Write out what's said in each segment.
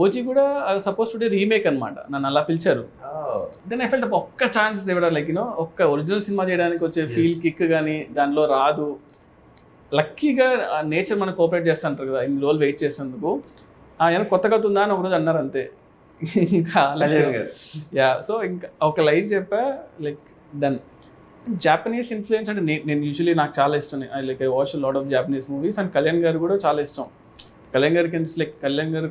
OG కూడా suppose to remake అనమాట, నన్ను అలా పిలిచారు. దెన్ ఐ ఫెల్ట్ ఒక్క ఛాన్స్ ఇవ్వడా, లైక్ యూనో ఒక్క ఒరిజినల్ సినిమా చేయడానికి వచ్చే ఫీల్ కిక్ కానీ దానిలో రాదు. లక్కీగా నేచర్ మనకు కోఆపరేట్ చేస్తుంటారు కదా, ఇన్ని రోజులు వెయిట్ చేసేందుకు. ఏమైనా కొత్త కథ ఉందా అని ఒకరోజు అన్నారు అంతే. ఇంకా యా, సో ఇంకా ఒక లైన్ చెప్పా, లైక్ డన్. జాపనీస్ ఇన్ఫ్లుయెన్స్ అంటే నేను యూజువలీ నాకు చాలా ఇష్టం. Like I watch lot of Japanese movies and Kalyan గారు కూడా చాలా ఇష్టం. కళ్యాణ్ గారికి లైక్ కళ్యాణ్ గారు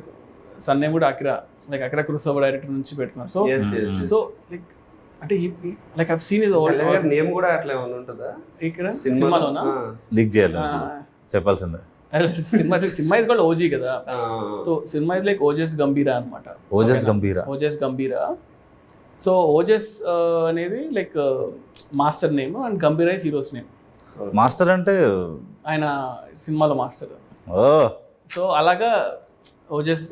సన్నే కూడా Akira, like Akira Kurosawa director నుంచి పెట్టుకున్నారు. సో సో లైక్ అంటే like I have seen his old name కూడా అట్లా ఏమైనా ఉంటుందా ఇక్కడ సినిమాలోనా? లీక్ చేయాలి చెప్పాల్సిందే. సినిమా ఇస్ కాల్డ్ ఓజీ కదా. So cinema is like Ojas గంభీరా అనమాట. ఓజస్ గంభీరా. సో ఓజస్ అనేది like master name and గంభీరా is heroes name. Master అంటే ఆయన సినిమాలో మాస్టర్. సో అలాగా ఓజస్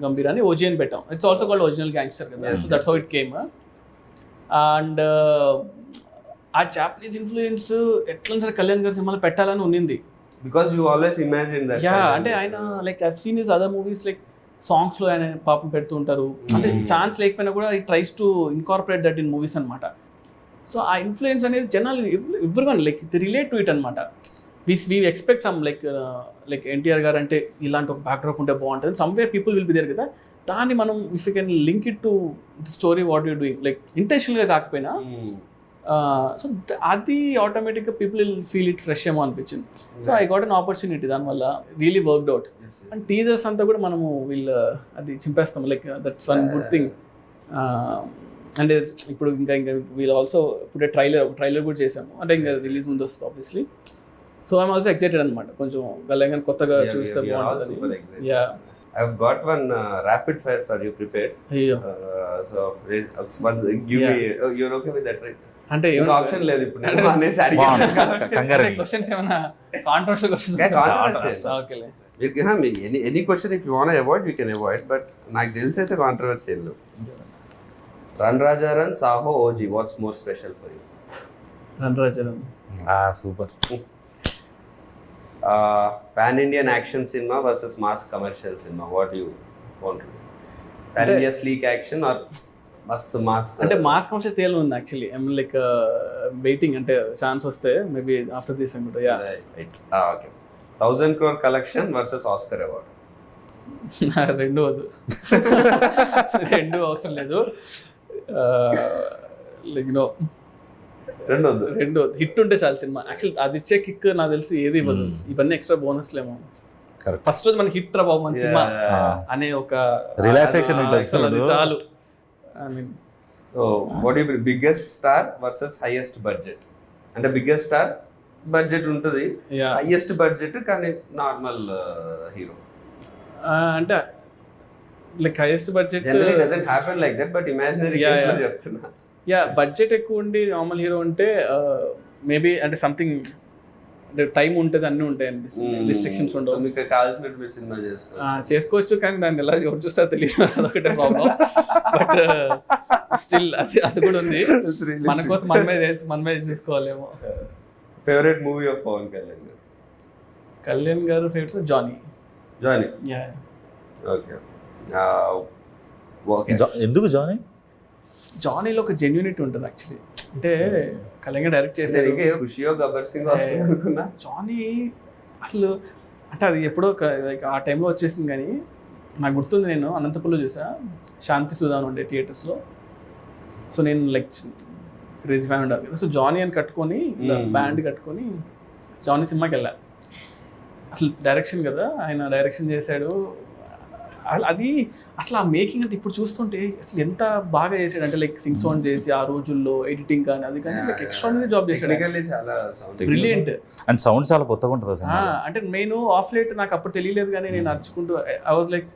గంభీరా అని ఓజీ అని పెట్టాం. It's also called original gangster కదా. So that's how it came. And uh Japanese influence ఎట్లా సరే కళ్యాణ్ గారి సినిమాలో పెట్టాలని ఉన్నింది. Because you always imagine that. Yeah, అంటే ఆయన like I have seen his other movies, like సాంగ్స్లో ఆయన పాపం పెడుతూ ఉంటారు. అంటే ఛాన్స్ లేకపోయినా కూడా he tries to incorporate that in movies అనమాట. సో ఆ ఇన్ఫ్లుయెన్స్ అనేది జనాలు everyone like the relate to it అనమాట. We expect some like NTR గారు అంటే ఇలాంటి ఒక బ్యాక్డ్రాప్ ఉంటే బాగుంటుంది, somewhere people will be there కదా. దాన్ని మనం if you can link it to the story what you doing, like ఇంటెన్షనల్గా కాకపోయినా, సో అది ఆటోమేటిక్గా people will feel it fresh ఏమో అనిపించింది. So I got an opportunity, దానివల్ల really worked out. And teasers అంతా కూడా మనము అది చింపేస్తాం, like that's one good thing. అంటే ఇప్పుడు ఇంకా వీళ్ళు ఆల్సో ఇప్పుడు ట్రైలర్ కూడా చేసాము, అంటే ఇంకా రిలీజ్ ముందు వస్తుంది obviously. So I'm also excited అనమాట, కొంచెం గల్లంగా కొత్తగా చూస్తే బాగుంటుంది. Yeah, I've got one rapid fire for you prepared. So give me, you're okay with that, right? అంటే ఏమైనా ఆప్షన్ లేదు ఇప్పుడు నేను అనేసి అడిగాను. క్వశ్చన్స్ ఏమైనా కాంట్రవర్షియల్ క్వశ్చన్స్? ఓకేలే, any question if you want avoid you can avoid, but నాకు తెలిసి అయితే controversial. Run Raja run, Saaho, OG, what's more special for you? Run Raja run. Super. Pan Indian action cinema versus mass commercial cinema, what you want? Pan India sleek action or మస్త్ mass? అంటే mass commercial తేలు ఉంది actually. I mean like waiting, అంటే chance వస్తే maybe after this అనుకుంటా. Yeah, okay. 1000 crore collection versus Oscar award? రెండు అవసరం లేదు. లైక్ నో, రెండు హిట్ ఉంటే చాలు సినిమా. యాక్చువల్ అది ఇచ్చే కిక్ నాకు తెలిసి ఏది ఇవ్వదు. ఇవన్నీ ఎక్స్ట్రా బోనస్లేమో. ఫస్ట్ రోజు మనకి హిట్ రా బాబు మన సినిమా అనే ఒక రిలాక్సేషన్ చాలు. I mean, so what you biggest star versus highest budget? అంటే బిగ్గెస్ట్ స్టార్ బడ్జెట్ ఉంటుంది, హైయెస్ట్ బడ్జెట్ కానీ నార్మల్ హీరో. అంటే like highest budget doesn't happen like that, but imaginary case లో చెప్తున్నా. యా, బడ్జెట్ ఎక్కువ ఉండి నార్మల్ హీరో ఉంటే maybe అంటే సంథింగ్ అంటే టైం ఉంటుంది, అన్నీ ఉంటాయి అనిపిస్తుంది, రిస్ట్రిక్షన్స్ ఉండవు. మీకు కావాల్సినట్టు మీరు సినిమా చేసుకోవచ్చు, కానీ దాన్ని ఎలా ఎవరు చూస్తా తెలియదు, అదొకటే ప్రాబ్లం. బట్ స్టిల్ అది కూడా ఉంది, మన కోసం మన మీద చూసుకోవాలేమో. Favourite movie of Pavan Kalyan గారు? కళ్యాణ్ గారు ఫేవరెట్ జానీ. Yeah, okay. ఎందుకు జానీ? జానీలో ఒక జెన్యూనిటీ ఉంటుంది యాక్చువల్లీ. అంటే కళ్యాణ్ డైరెక్ట్ చేశారు. ఖుషియో గబ్బర్ సింగ్ వస్తుంది అనుకున్నా. జానీ అసలు అంటే అది ఎప్పుడో ఆ టైంలో వచ్చేసింది, కానీ నాకు గుర్తుంది, నేను అనంతపురంలో చూసా, శాంతి సుధాన్ ఉండే థియేటర్స్లో. సో నేను లైక్ క్రేజీ ఫ్యాన్ ఉండాలి కదా. సో జానీ అని కట్టుకొని బ్యాండ్ కట్టుకొని జానీ సినిమాకి వెళ్ళా. అసలు డైరెక్షన్ కదా, ఆయన డైరెక్షన్ చేశాడు. అది అసలు ఆ మేకింగ్ అంటే ఇప్పుడు చూస్తుంటే అసలు ఎంత బాగా చేసాడు అంటే, లైక్ సింగ్ సౌండ్ చేసి ఆ రోజుల్లో ఎడిటింగ్ కానీ అది కానీ లైక్ ఎక్స్ట్రాడినరీ జాబ్ చేశాడు. బ్రిలియంట్. అండ్ సౌండ్ చాలా కొత్తగా ఉంటుంది. అంటే నేను ఆఫ్ లైట్ నాకు అప్పుడు తెలియలేదు, కానీ నేను నడుచుకుంటూ ఐ వాజ్ లైక్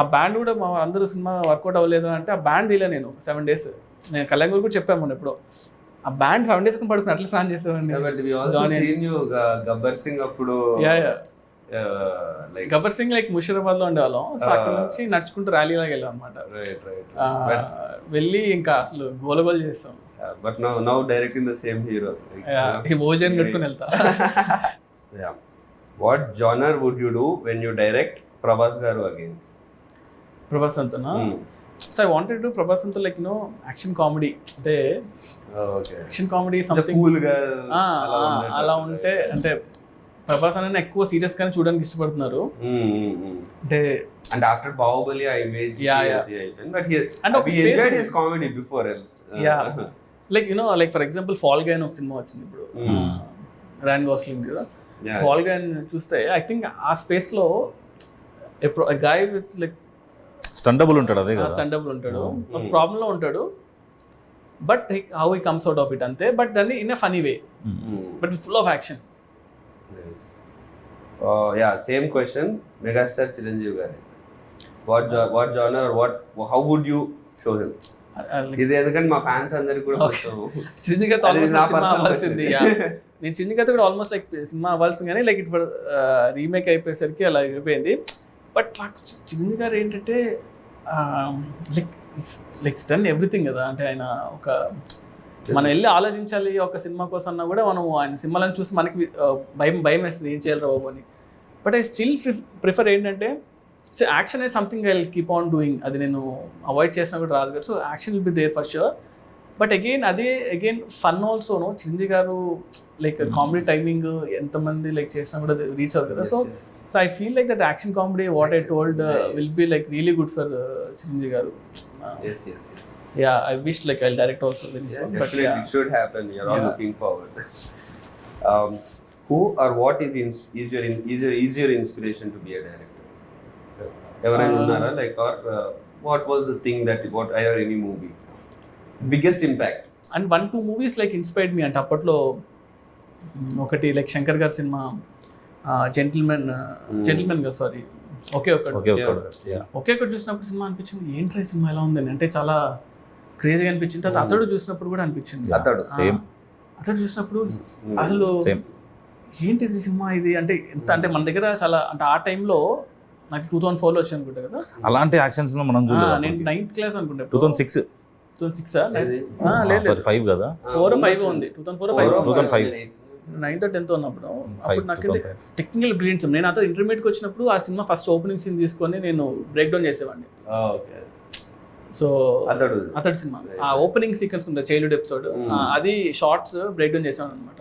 ఆ బ్యాండ్ కూడా మా అందరూ సినిమా వర్కౌట్ అవ్వలేదు అంటే ఆ బ్యాండ్ తీయలే నేను 7 days. నేను కళ్యాణ్ గారు కూడా చెప్పాము మొన్న ఎప్పుడో, ఆ బ్యాండ్ 7 days పడుకుని అట్లా స్నాన్ చేసేవాడిని. గబ్బర్ సింగ్ అప్పుడు గబ్బర్ సింగ్ లైక్ ముషీరాబాద్ లో ఉండేవాళ్ళం. సో అక్కడ నుంచి నడుచుకుంటూ ర్యాలీ లాగా వెళ్ళాం అనమాట. వెళ్ళి ఇంకా అసలు గోలగోలు చేస్తాం. But now directing the same hero, ఓజన్ కట్టుకుని వెళ్తా. What genre would you do when you direct Prabhas గారు అగైన్? ప్రభాస్ అంతనా. So I wanted to Prabhas అంతా లైక్ యూనో యాక్షన్ కామెడీ, అంటే యాక్షన్ కామెడీ సంథింగ్ కూల్గా అలా ఉంటే, అంటే ప్రభాస్ అన్న ఎక్కువ సీరియస్ గానే చూడడానికి ఇష్టపడుతున్నారు. అంటే and after Bahubali I image but he and we enjoyed his comedy before like you know like for example fall guy అని ఒక సినిమా వచ్చింది ఇప్పుడు, రాయన్ గోస్లింగ్ కదా. ఫాల్ గై చూస్తే ఐ థింక్ ఆ స్పేస్ లో ఎప్పుడు గాయ్ విత్ లైక్ స్టండబుల్ ఉంటాడు, అదే కదా స్టండబుల్ ఉంటాడు, ప్రాబ్లం లో ఉంటాడు, but how he comes out of it అంతే, బట్ దాన్ని in a funny way, but full of action. Same question, megastar Chiranjeevi garu, what genre or how would you show him? ఇది ఎందుకంటే మా ఫ్యాన్స్ అందరికి కూడా చిన్ని కథ అవ్వాల్సింది. నేను చిన్ని కథ కూడా ఆల్మోస్ట్ లైక్ సినిమా అవ్వాల్సింది, కానీ లైక్ ఇప్పుడు రీమేక్ అయిపోయేసరికి అలా అయిపోయింది. బట్ నాకు చిన్ని గారు ఏంటంటే లైక్ డన్ ఎవ్రీథింగ్ కదా. అంటే ఆయన ఒక మనం వెళ్ళి ఆలోచించాలి ఒక సినిమా కోసం అన్నా కూడా మనం ఆయన సినిమాలను చూసి మనకి భయం వేస్తుంది, ఏం చేయాలి బాబు అని. బట్ ఐ స్టిల్ ప్రిఫర్ ఏంటంటే, సో యాక్షన్ అనేది something I will keep on doing, అది నేను అవాయిడ్ చేసినా కూడా రాదు కదా. So action will be there for sure, but again fun ఆల్సోను. చిరంజీవి గారు లైక్ కామెడీ టైమింగ్ ఎంతమంది లైక్ చేసినా కూడా రీచ్ అవుతుంది కదా. So I feel like that action comedy what I told will be like really good for Chiranjeevi గారు. Yeah, I wish like I'll direct also very soon. But yeah, it should happen. You're all looking forward. Who or what is your inspiration to be a director? Everyone unnara like, or what was the thing that what either any movie biggest impact? And 1-2 movies like inspired me. అంటే అప్పట్లో ఒకటి like Shankar గారి cinema gentlemen గా sorry ఒకే ఒకటి చూసినప్పుడు cinema అనిపించింది, ఏంట్రా cinema ఎలా ఉందని, అంటే చాలా క్రేజీగా అనిపించింది. తర్వాత అతడు చూసినప్పుడు కూడా అనిపించింది. అతడు చూసినప్పుడు అసలు ఏంటిది సినిమా ఇది, అంటే ఎంత అంటే మన దగ్గర చాలా, అంటే ఆ టైంలో నాకు 2004లో వచ్చి అనుకుంటా కదా అలాంటి యాక్షన్ సినిమా మనం చూడలేదు. నేను 9th క్లాస్ అనుకుంటా. 2006 లేదు 5 కదా, 4 or 5 ఉంది. 2005 9th or 10th ఉన్నప్పుడు. అప్పుడు నాకు టెక్నికల్ బ్రిలియన్స్. నేను అతను ఇంటర్మీడియట్కి వచ్చినప్పుడు ఆ సినిమా ఫస్ట్ ఓపెనింగ్ సీన్ తీసుకొని నేను బ్రేక్ డౌన్ చేసేవాడిని. సో అతడు సినిమా ఆ ఓపెనింగ్ సీక్వెన్స్ ఉంది, చైల్డ్హుడ్ ఎపిసోడ్, అది షార్ట్స్ బ్రేక్ డౌన్ చేసాను అనమాట.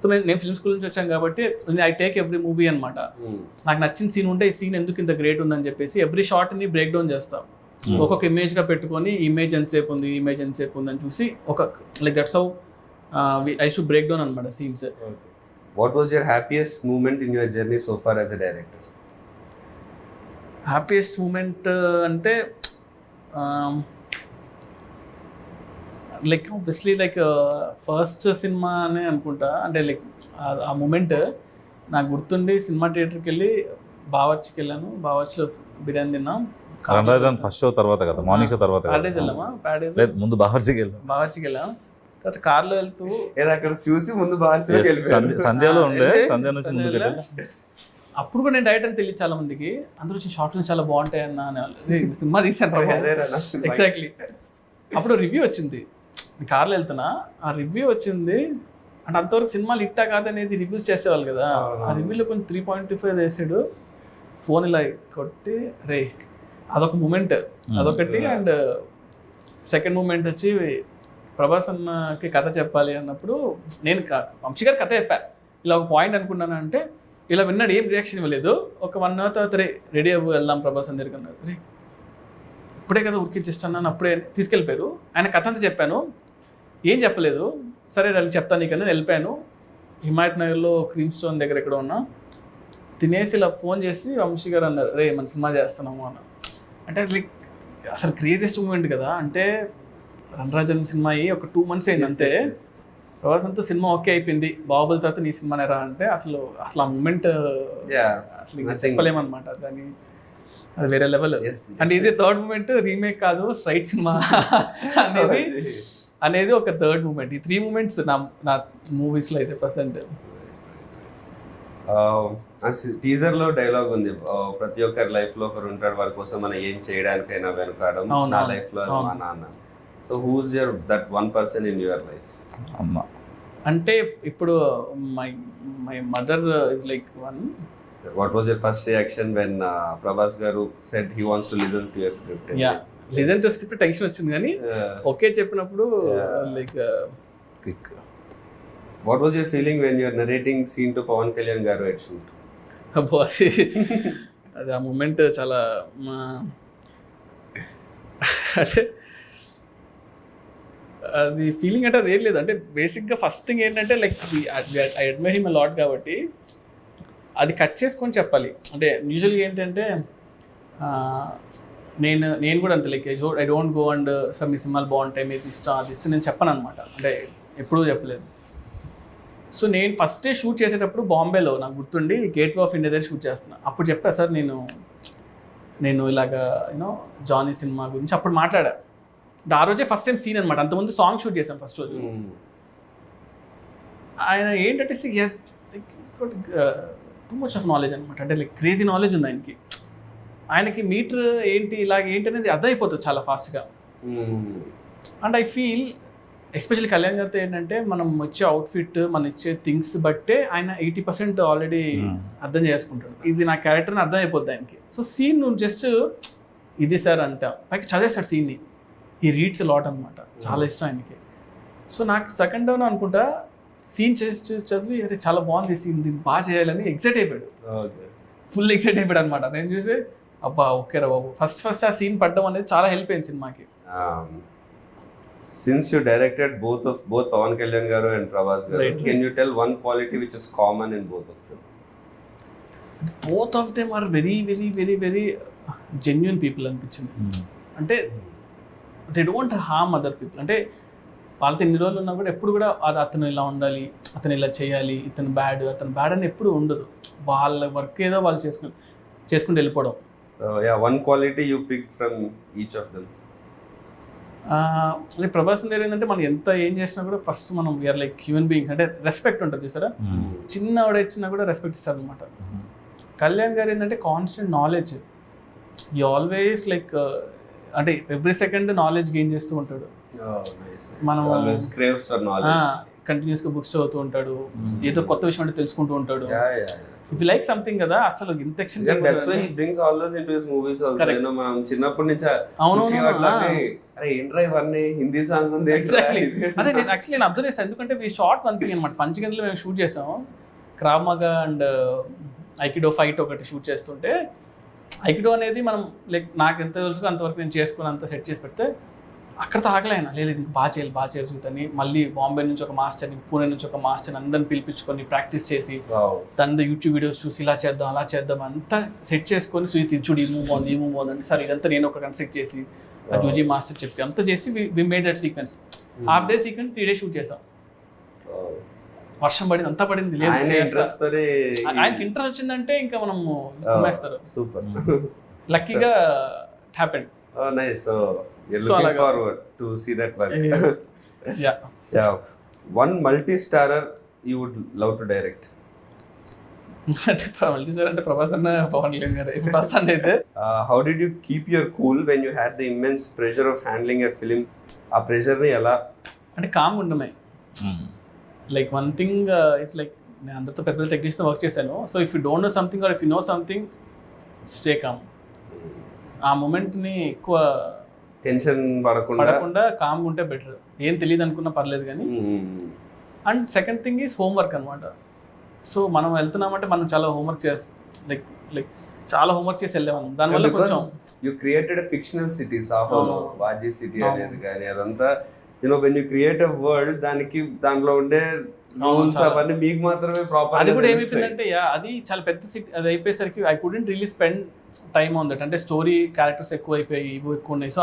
సో నేను ఫిల్మ్ స్కూల్ నుంచి వచ్చాను కాబట్టి ఐ టేక్ ఎవ్రీ మూవీ అనమాట. నాకు నచ్చిన సీన్ ఉంటే ఈ సీన్ ఎందుకు ఇంత గ్రేట్ ఉందని చెప్పేసి ఎవ్రీ షార్ట్ ని బ్రేక్ డౌన్ చేస్తాం. ఒక్కొక్క ఇమేజ్ గా పెట్టుకొని ఇమేజ్ ఎంతసేపు ఉంది అని చూసి ఒక like that's how I should break down అనమాట scenes. What was your happiest moment in your journey so far as a director? Happiest moment అంటే లైక్ ఆబ్వియస్లీ లైక్ ఫస్ట్ సినిమా అనే అనుకుంటా. అంటే లైక్ ఆ మూమెంట్ నాకు గుర్తుండి సినిమా థియేటర్కి వెళ్ళి బావర్చికి వెళ్ళాను. బావర్చిలో బిర్యానీ తిన్నాం. ఫస్ట్ షో తర్వాత కదా, మార్నింగ్ షో తర్వాత ప్యాడేజ్ వెళ్ళామా? ప్యాడేజ్ ముందు బావర్చికి వెళ్ళాం. తర్వాత కార్లో వెళ్తూ అక్కడ చూసి ముందు సంధ్యలో ఉండే, సంధ్య నుంచి ముందు అప్పుడు కూడా నేను డైరెక్ట్ అని తెలియదు చాలా మందికి. అందరూ వచ్చి షార్ట్ ఫిల్మ్స్ చాలా బాగుంటాయి అన్న సినిమా తీసాను. ఎగ్జాక్ట్లీ. అప్పుడు రివ్యూ వచ్చింది, కార్లో వెళ్తున్నా, ఆ రివ్యూ వచ్చింది. అంటే అంతవరకు సినిమాలు ఇట్టా కాదనేది రివ్యూస్ చేసేవాళ్ళు కదా. ఆ రివ్యూలో కొంచెం 3.25 వేసాడు. ఫోన్ ఇలా కొట్టి రే, అదొక మూమెంట్, అదొకటి. అండ్ సెకండ్ మూమెంట్ వచ్చి ప్రభాస్ అన్నకి కథ చెప్పాలి అన్నప్పుడు నేను వంశీ గారి కథ చెప్పా. ఇలా ఒక పాయింట్ అనుకున్నాను అంటే ఇలా విన్నాడు, ఏం రియాక్షన్ ఇవ్వలేదు. ఒక 1 hour తర్వాత రెడీ అవ్వు వెళ్దాం ప్రభాస్ అని దగ్గరికి అన్నారు. రే ఇప్పుడే కదా ఉరికిచ్చిస్తున్నాను, అప్పుడే తీసుకెళ్ళిపోయారు. ఆయన కథ అంతా చెప్పాను, ఏం చెప్పలేదు. సరే వెళ్ళి చెప్తాను నీకన్నా వెళ్ళిపోయాను. హిమాయత్ నగర్లో క్రీమ్ స్టోన్ దగ్గర ఎక్కడ ఉన్నా. తినేసి ఇలా ఫోన్ చేసి వంశీ గారు అన్నారు, రే మన సినిమా చేస్తున్నాము అన్న. అంటే లైక్ అసలు క్రేజియస్ట్ మూమెంట్ కదా. అంటే రణరాజన్ సినిమా అయ్యి ఒక 2 months అయింది అంతే. ప్రభాస్ అంతా సినిమా ఓకే అయిపోయింది, బాహుబలి తర్వాత నీ సినిమా నేరా అంటే అసలు ఆ మూమెంట్ అసలు ఇంకా చెప్పలేమన్నమాట. దాన్ని అది వేరే లెవెల్. అంటే ఇది థర్డ్ మూమెంట్, రీమేక్ కాదు, స్ట్రైట్ సినిమా అనేది ఒక థర్డ్ మూమెంట్. ఈ 3 moments నా మూవీస్ లో అయితే ప్రెసెంట్. టీజర్ లో డైలాగ్ ఉంది, ప్రతి ఒక్కరి లైఫ్ లో ఒకరు ఉంటాడు, వారి కోసం మనం ఏం చేయడానికైనా వెనుకాడడం. నా లైఫ్ లో మా నాన్న. So who's your that one person in your life? అమ్మ అంటే ఇప్పుడు my mother is like one. So what was your first reaction when Prabhas garu said he wants to listen to your script? Yeah listen to script tension వచ్చింది కానీ okay చెప్పినప్పుడు like click. What was your feeling when you're narrating scene to Pawan Kalyan garu at shoot? అబ్బో అది ఆ moment చాలా అంటే అది feeling అంటే అది ఏం లేదు. అంటే బేసిక్గా ఫస్ట్ థింగ్ ఏంటంటే like I admire him lot కాబట్టి అది కట్ చేసుకొని చెప్పాలి. అంటే యూజువల్గా ఏంటంటే నేను కూడా అంతే like I don't go and some ఈ సినిమాలు బాగుంటాయి మీరు ఇష్టం అది ఇష్టం నేను చెప్పను అనమాట. అంటే ఎప్పుడూ చెప్పలేదు. సో నేను ఫస్టే షూట్ చేసేటప్పుడు బాంబేలో నాకు గుర్తుండి గేట్వే ఆఫ్ ఇండియా దగ్గర షూట్ చేస్తున్నాను. అప్పుడు చెప్పా సార్ నేను ఇలాగా యూనో జానీ సినిమా గురించి అప్పుడు మాట్లాడా. ఆ రోజే ఫస్ట్ టైం సీన్ అనమాట. అంతకుముందు సాంగ్ షూట్ చేశాం ఫస్ట్ రోజు. ఆయన ఏంటంటే టూ మచ్ ఆఫ్ నాలెడ్జ్ అనమాట. అంటే లైక్ క్రేజీ నాలెడ్జ్ ఉంది ఆయనకి. ఆయనకి మీటర్ ఏంటి ఇలాగ ఏంటి అనేది అర్థమైపోతుంది చాలా ఫాస్ట్గా. And I feel especially Kalyan గారితో ఏంటంటే మనం వచ్చే అవుట్ఫిట్ మనం ఇచ్చే థింగ్స్ బట్టే ఆయన 80% ఆల్రెడీ అర్థం చేసుకుంటాడు. ఇది నా క్యారెక్టర్ని అర్థం అయిపోద్ది ఆయనకి. సో సీన్ నువ్వు జస్ట్ ఇది సార్ అంటా పైకి చదివేస్తాడు సీన్ని. ఈ రీడ్స్ లాట్ అనమాట. చాలా ఇష్టం ఆయనకి. సో నాకు సెకండ్ డౌన్ అనుకుంటా సీన్ చేసి చదివి అరే చాలా బాగుంది సీన్ దీన్ని బాగా చేయాలని ఎక్సైట్ అయిపోయాడు. ఫుల్ ఎక్సైట్ అయిపోయాడు అనమాట. నేను చూసి అబ్బా ఓకే రా బాబు ఫస్ట్ ఆ సీన్ పడడం అనేది చాలా హెల్ప్ అయింది సినిమాకి. Since you directed both Pawan Kalyan garu and Prabhas garu, Right. can you tell one quality which is common in both of them? Both of them are very very very very genuine people అనిపించింది. అంటే they don't harm other people. అంటే వాళ్ళతో ఎన్ని రోజులు ఉన్నా కూడా ఎప్పుడు కూడా అతను ఇలా ఉండాలి అతను ఇలా చేయాలి అతను బ్యాడ్ అని ఎప్పుడు ఉండదు. వాళ్ళ వర్క్ ఏదో వాళ్ళు చేసుకుంటూ వెళ్ళిపోవడం. So yeah, one quality you picked from each of them. అంటే ప్రభాస్ గారు ఏంటంటే మనం ఎంత ఏం చేసినా కూడా ఫస్ట్ మనం వీఆర్ లైక్ హ్యూమన్ బీయింగ్స్. అంటే రెస్పెక్ట్ ఉంటుంది చూసారా. చిన్న ఆవిడ ఇచ్చినా కూడా రెస్పెక్ట్ ఇస్తారు అనమాట. కళ్యాణ్ గారు ఏంటంటే constant knowledge. You always like అంటే ఎవ్రీ సెకండ్ నాలెడ్జ్ గెయిన్ చేస్తూ ఉంటాడు. మనం Always craves for knowledge. కంటిన్యూస్గా బుక్స్ చదువుతూ ఉంటాడు. ఏదో కొత్త విషయం అంటే తెలుసుకుంటూ ఉంటాడు. Yeah. ఇఫ్ లైక్ సంథింగ్ కదా అసలు ఇంత ఎక్షన్. And that's why he brings all those into his movies also. Correct. You know, మనం చిన్నప్పటి నుంచి అవును, అరే ఏంట్రా ఇవన్నీ హిందీ సాంగ్ ఉంది ఎగ్జాక్ట్లీ. అదే నేను యాక్చువల్లీ నేను అబ్జర్వ్ చేస్తాను. ఎందుకంటే ఈ షార్ట్ వన్ థింగ్ అనమాట. పంచగంటలో మేము షూట్ చేసాము. క్రావ్ మగా అండ్ ఐకిడో ఫైట్ ఒకటి షూట్ చేస్తుంటే ఐకిడో అనేది మనం లైక్ నాకు ఎంత తెలుసు అంతవరకు నేను చేసుకుని అంత సెట్ చేసి పెడితే అక్కడితో ఆగలేనా లేదు ఇంక బాగా చేయాలి చూద్దని మళ్ళీ బాంబే నుంచి ఒక మాస్టర్ని పూణే నుంచి ఒక మాస్టర్ని అందరిని పిలిపించుకొని ప్రాక్టీస్ చేసి తన యూట్యూబ్ వీడియోస్ చూసి ఇలా చేద్దాం అలా చేద్దాం అంతా సెట్ చేసుకొని సుయిత్ చూడు ఈ మూవ్ బాగుంది అంటే సార్ ఇదంతా నేను ఒక కన్స్ట్రక్ట్ చేసి ఆ జూజీ మాస్టర్ చెప్పి అంతా చేసి we made that sequence. Half day sequence 3 days shoot చేసాం. వర్షం పడింది అంతా పడింది లేదు ఆయనకి ఇంట్రెస్ట్ వచ్చిందంటే ఇంకా మనం వేస్తారు. సూపర్ లక్కీగా happened. Oh nice. So you're looking forward to see that work. Yeah. So one multi-starrer you would love to direct. అంటే ప్రభాస్ అన్న పవన్ కళ్యాణ్ గారు ఫస్ట్ అంటే అయితే. How did you keep your cool when you had the immense pressure of handling a film? ఆ pressure ని ఎలా అంటే calm ఉండమే. Like one thing it's like నేను అందరితో పెద్ద టెక్నీషియన్ వర్క్ చేశాను. So if you don't know something or if you know something stay calm. ఆ మూమెంట్ని ఎక్కువ టెన్షన్ పడకుండా కామ్గా ఉంటే బెటర్. ఏం తెలియదు అనుకున్నా పర్లేదు కానీ. And second thing is homework అనమాట. సో మనం వెళ్తున్నామంటే మనం చాలా హోంవర్క్ లైక్ చాలా హోంవర్క్ చేసి వెళ్ళాము. దానివల్ల కొంచెం యూ క్రియేటెడ్ ఫిక్షనల్ సిటీ సాహోలో వాజీ సిటీ అనేది కానీ అదంతా you know when you create a world దాంట్లో ఉండే రూల్స్ అవన్నీ మీకు మాత్రమే ప్రాపర్. అది కూడా ఏమైపోయిందంటే అది చాలా పెద్ద సిటీ. అది అయిపోయేసరికి I couldn't really spend time on that. అంటే స్టోరీ క్యారెక్టర్స్ ఎక్కువ అయిపోయి ఇవి ఎక్కువ ఉన్నాయి. సో